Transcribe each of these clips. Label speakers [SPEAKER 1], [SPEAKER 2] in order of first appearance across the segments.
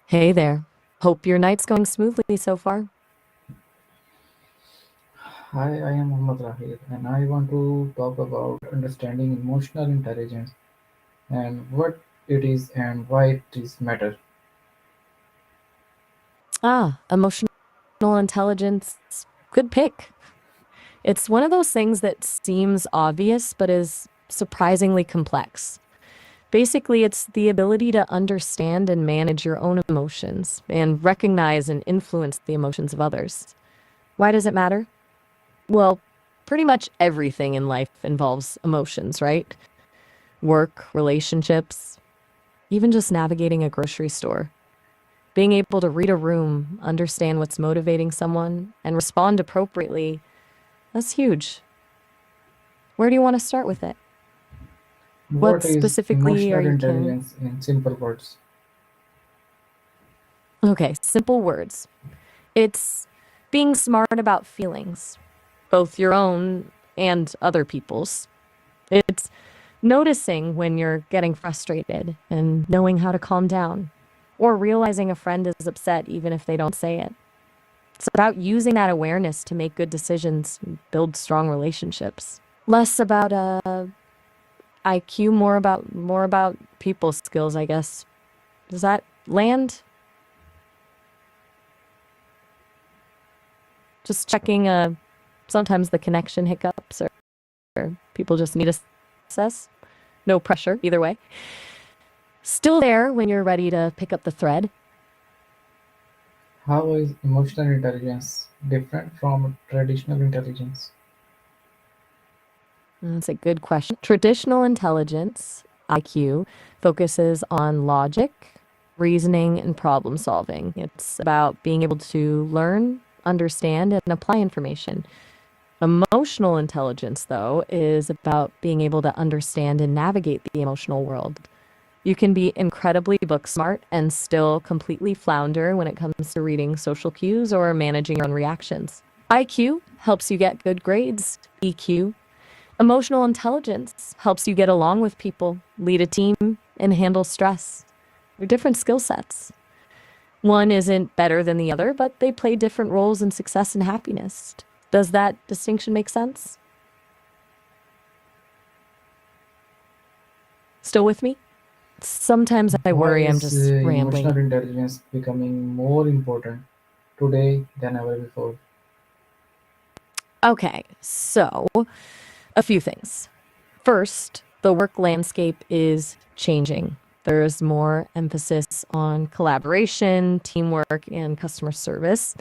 [SPEAKER 1] Hey there. Hope your night's going smoothly so far.
[SPEAKER 2] Hi, I am Mohammad Rahir, and I want to talk about understanding emotional intelligence and what it is and why it is matter.
[SPEAKER 1] Emotional intelligence. Good pick. It's one of those things that seems obvious but is surprisingly complex. Basically, it's the ability to understand and manage your own emotions and recognize and influence the emotions of others. Why does it matter? Well, pretty much everything in life involves emotions, right? Work, relationships, even just navigating a grocery store. Being able to read a room, understand what's motivating someone, and respond appropriately, that's huge. Where do you want to start with it? What
[SPEAKER 2] What is
[SPEAKER 1] specifically are
[SPEAKER 2] emotional
[SPEAKER 1] you caring?
[SPEAKER 2] intelligence in simple words?
[SPEAKER 1] Okay, simple words. It's being smart about feelings, both your own and other people's. It's noticing when you're getting frustrated and knowing how to calm down, or realizing a friend is upset even if they don't say it. It's about using that awareness to make good decisions and build strong relationships. Less about IQ, more about people skills, I guess. Does that land? Just checking sometimes the connection hiccups or people just need assess. No pressure either way. Still there when you're ready to pick up the thread.
[SPEAKER 2] How is emotional intelligence different from traditional intelligence?
[SPEAKER 1] That's a good question. Traditional intelligence, IQ, focuses on logic, reasoning, and problem solving. It's about being able to learn, understand, and apply information. Emotional intelligence, though, is about being able to understand and navigate the emotional world. You can be incredibly book smart and still completely flounder when it comes to reading social cues or managing your own reactions. IQ helps you get good grades. EQ, emotional intelligence, helps you get along with people, lead a team, and handle stress. They're different skill sets. One isn't better than the other, but they play different roles in success and happiness. Does that distinction make sense? Still with me? Sometimes I
[SPEAKER 2] Why
[SPEAKER 1] worry I'm
[SPEAKER 2] is
[SPEAKER 1] just
[SPEAKER 2] emotional
[SPEAKER 1] rambling.
[SPEAKER 2] intelligence becoming more important today than ever before?
[SPEAKER 1] Okay, so a few things. First, the work landscape is changing. There's more emphasis on collaboration, teamwork, and customer service,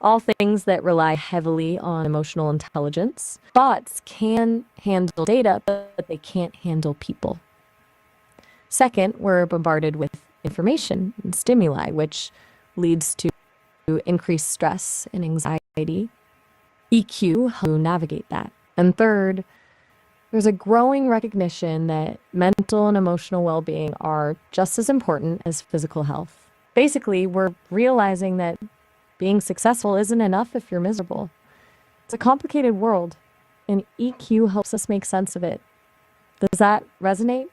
[SPEAKER 1] all things that rely heavily on emotional intelligence. Bots can handle data, but they can't handle people. Second, we're bombarded with information and stimuli, which leads to increased stress and anxiety. EQ helps you navigate that. And third, there's a growing recognition that mental and emotional well being are just as important as physical health. Basically, we're realizing that being successful isn't enough if you're miserable. It's a complicated world, and EQ helps us make sense of it. Does that resonate?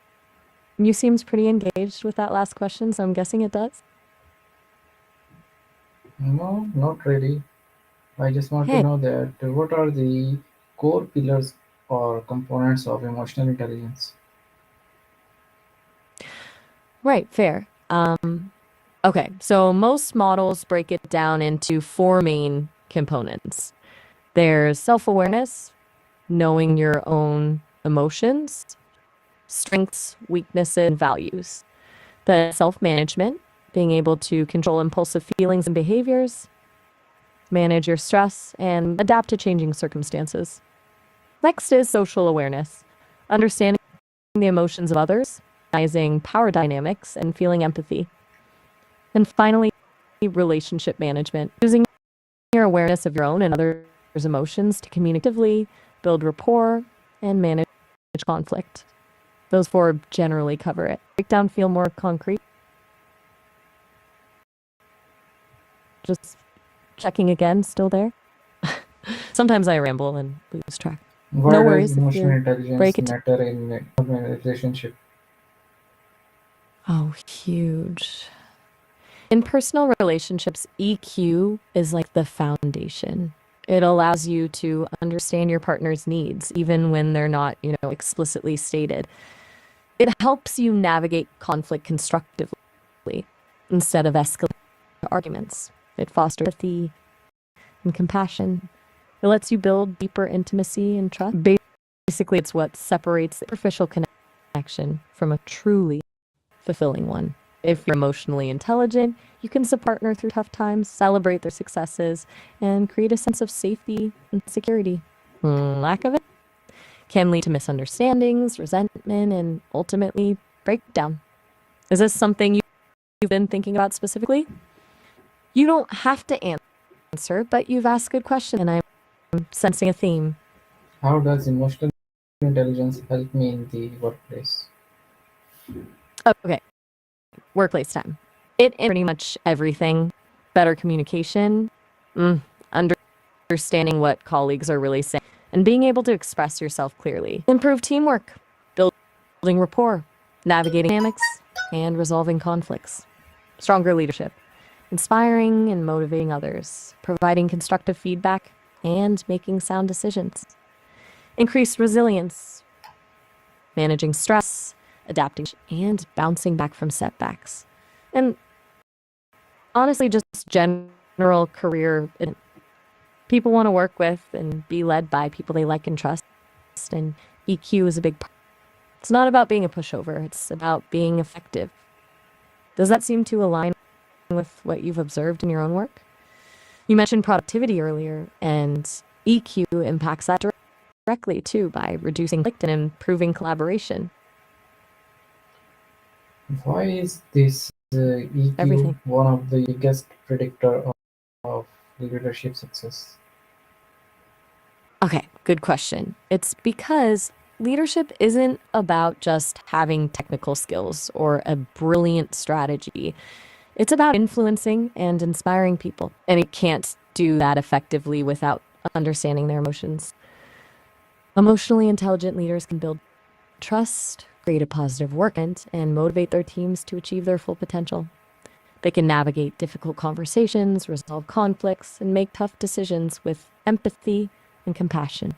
[SPEAKER 1] You seemed pretty engaged with that last question, so I'm guessing it does.
[SPEAKER 2] No, not really. I just want to
[SPEAKER 1] Hey,
[SPEAKER 2] know that what are the core pillars or components of emotional intelligence?
[SPEAKER 1] right, fair. Okay, so most models break it down into four main components. There's self awareness, knowing your own emotions, strengths, weaknesses, and values. The self management, being able to control impulsive feelings and behaviors, manage your stress, and adapt to changing circumstances. Next is social awareness, understanding the emotions of others, recognizing power dynamics, and feeling empathy. And finally, relationship management, using your awareness of your own and others' emotions to communicatively build rapport and manage conflict. Those four generally cover it. Breakdown feel more concrete. Just checking again, still there? Sometimes I ramble and lose track.
[SPEAKER 2] Why
[SPEAKER 1] No
[SPEAKER 2] does
[SPEAKER 1] worries if
[SPEAKER 2] emotional
[SPEAKER 1] you
[SPEAKER 2] intelligence
[SPEAKER 1] break it.
[SPEAKER 2] matter in a relationship?
[SPEAKER 1] Oh, huge. In personal relationships, EQ is like the foundation. It allows you to understand your partner's needs, even when they're not, explicitly stated. It helps you navigate conflict constructively instead of escalating arguments. It fosters empathy and compassion. It lets you build deeper intimacy and trust. Basically, it's what separates the superficial connection from a truly fulfilling one. If you're emotionally intelligent, you can support your partner through tough times, celebrate their successes, and create a sense of safety and security. Lack of it can lead to misunderstandings, resentment, and ultimately breakdown. Is this something you've been thinking about specifically? You don't have to answer, but you've asked good questions, and I'm sensing a theme.
[SPEAKER 2] How does emotional intelligence help me in the workplace?
[SPEAKER 1] Okay, workplace time. It in pretty much everything. Better communication, understanding what colleagues are really saying, and being able to express yourself clearly. Improve teamwork, building rapport, navigating dynamics, and resolving conflicts. Stronger leadership, inspiring and motivating others, providing constructive feedback, and making sound decisions. Increased resilience, managing stress, adapting, and bouncing back from setbacks. And honestly, just general career. People want to work with and be led by people they like and trust, and EQ is a big part. It's not about being a pushover, it's about being effective. Does that seem to align with what you've observed in your own work? You mentioned productivity earlier, and EQ impacts that directly too by reducing conflict and improving collaboration.
[SPEAKER 2] Why is this EQ
[SPEAKER 1] Everything.
[SPEAKER 2] one of the biggest predictor of leadership success?
[SPEAKER 1] Okay, good question. It's because leadership isn't about just having technical skills or a brilliant strategy. It's about influencing and inspiring people, and it can't do that effectively without understanding their emotions. Emotionally intelligent leaders can build trust, create a positive work environment, and motivate their teams to achieve their full potential. They can navigate difficult conversations, resolve conflicts, and make tough decisions with empathy and compassion.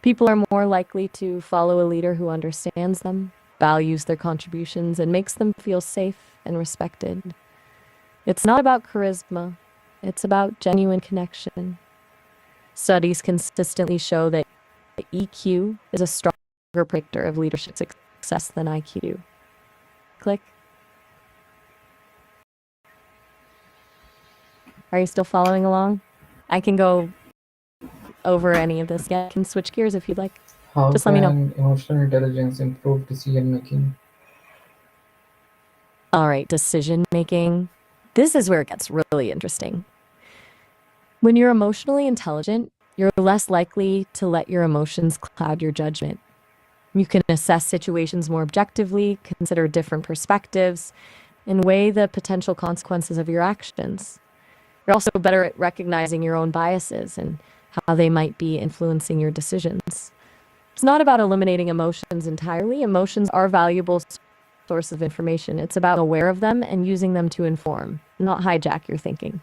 [SPEAKER 1] People are more likely to follow a leader who understands them, values their contributions, and makes them feel safe and respected. It's not about charisma, it's about genuine connection. Studies consistently show that EQ is a stronger predictor of leadership success than IQ. Click. Are you still following along? I can go over any of this. Yeah, I can switch gears if you'd like.
[SPEAKER 2] How
[SPEAKER 1] Just let me know.
[SPEAKER 2] can emotional intelligence improve decision making?
[SPEAKER 1] All right, decision making. This is where it gets really interesting. When you're emotionally intelligent, you're less likely to let your emotions cloud your judgment. You can assess situations more objectively, consider different perspectives, and weigh the potential consequences of your actions. You're also better at recognizing your own biases and how they might be influencing your decisions. It's not about eliminating emotions entirely. Emotions are valuable source of information. It's about aware of them and using them to inform, not hijack your thinking.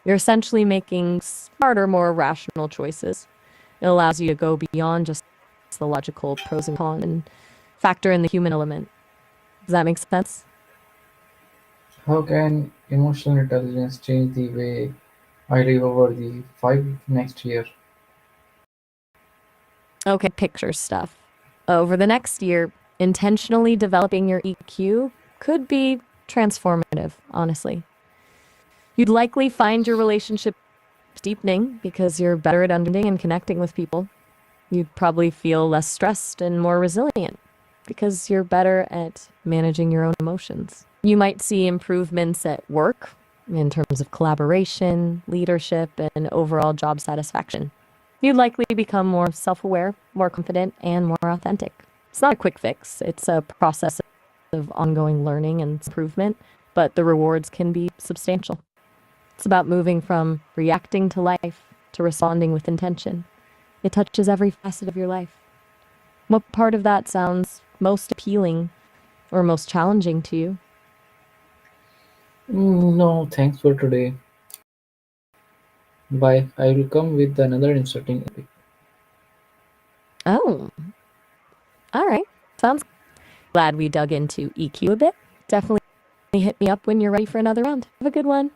[SPEAKER 1] You're essentially making smarter, more rational choices. It allows you to go beyond just the logical pros and cons and factor in the human element. Does that make sense?
[SPEAKER 2] How can emotional intelligence change the way I live over the next 5 year?
[SPEAKER 1] Okay, picture stuff. Over the next year, intentionally developing your EQ could be transformative, honestly. You'd likely find your relationship deepening because you're better at understanding and connecting with people. You'd probably feel less stressed and more resilient because you're better at managing your own emotions. You might see improvements at work in terms of collaboration, leadership, and overall job satisfaction. You'd likely become more self aware, more confident, and more authentic. It's not a quick fix, it's a process of ongoing learning and improvement, but the rewards can be substantial. It's about moving from reacting to life to responding with intention. It touches every facet of your life. What part of that sounds most appealing or most challenging to you?
[SPEAKER 2] No, thanks for today. Bye. I will come with another interesting epic.
[SPEAKER 1] Oh, all right. Sounds glad we dug into EQ a bit. Definitely hit me up when you're ready for another round. Have a good one.